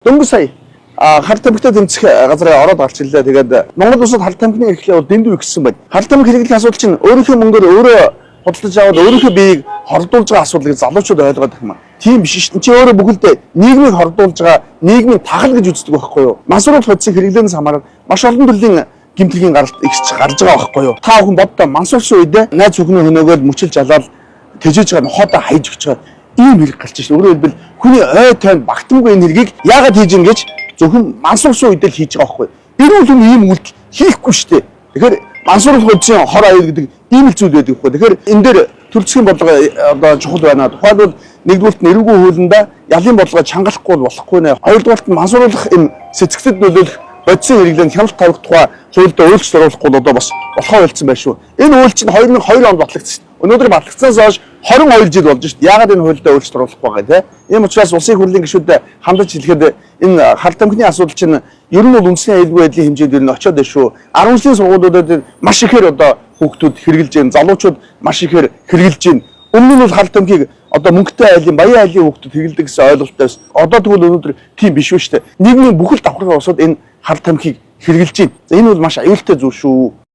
Дөнгөж сая хар тамхитай тэмцэх газраа ороод гарч ирлээ. Тэгээд Монгол улсад хар тамхины эрхлээ бол дэндүү ихсэн байна. Хар тамхи хэрэглэх асуудал чинь өөрийнхөө мөнгөөр өөрөө худалдаж аваад өөрийнхөө биеийг хордуулж байгаа асуудлыг залуучууд ойлгоод их юм. Тийм биш шүү. Чи өөрөө бүгдээ нийгмийг хордуулж байгаа, нийгмийн тахал гэж үздэг байхгүй юу? Мансууруулах хөдөлсөний хэрэглэнээс хамаарат маш олон төрлийн гэмтэлгийн гаралт ихсэж гарч байгаа байхгүй юу? Та бүхэн боддоо мансуулсан үедээ найз бүхний хөнөөгөө мөчилж алаад тэжээж байгаа хоодоо хайж өгч байгаа ийм хэрэг гарч ирсэн. Өөрөөр хэлбэл хүний ой тойнд багтамгүй энэ хэргийг яагаад хийж ин гэж зөвхөн мансуулсан үедээ л хийж байгаа байхгүй юу? Эрүүл хүн ийм үйлдэл хийхгүй шүү дээ. Тэгэхээр мансууруулах хөдөлсөний хор аюул гэдэг ийм л зүйл байдаг байхгүй юу? Тэгэхээр энэ дээр төрөлцгийн бодлого одоо чухал байна. Тухайлбал нэгдүгürt нэрвгүй хуулиндаа ялын бодлогоо чангалахгүй болохгүй нэ. Хоёрдугаарт мансууруулах энэ цэцэгтэд нөлөөлөх бодисын хэрэглээнд хяналт тавих тухай хуульд өөрчлөлт оруулахгүй одоо бас болохоо болцсон байх шүү. Энэ хууль чинь 2002 онд батлагдсан. Өнөөдөр батлагдсанаас хойш 22 жил болж шүү. Яагаад энэ хуульд өөрчлөлт оруулах байгаа те? Ийм учраас улсын хурлын гишүүд хандаж хэлэхэд энэ хар тамхины асуудал чинь ер нь бол үндэсний аюулгүй байдлын хэмжээнд ер нь очиод байна шүү. 10 жилийн сургуулиудад маш ихээр одоо хүүхдүүд хэрэгжилж байна. Залуучууд маш ихээр хэрэгжилж байна. Өмнө нь бол хар тамхиг одоо мөнгөтэй айлын баян айлын хүүхдүүд хэрэглэдэг гэсэн ойлголтоос одоо тэгвэл өнөөдөр тийм биш шүү дээ. Нийгмийн бүхэл давхаргын усад энэ хар тамхиг хэрэгжилж байна. Энэ бол маш аюултай зүйл шүү.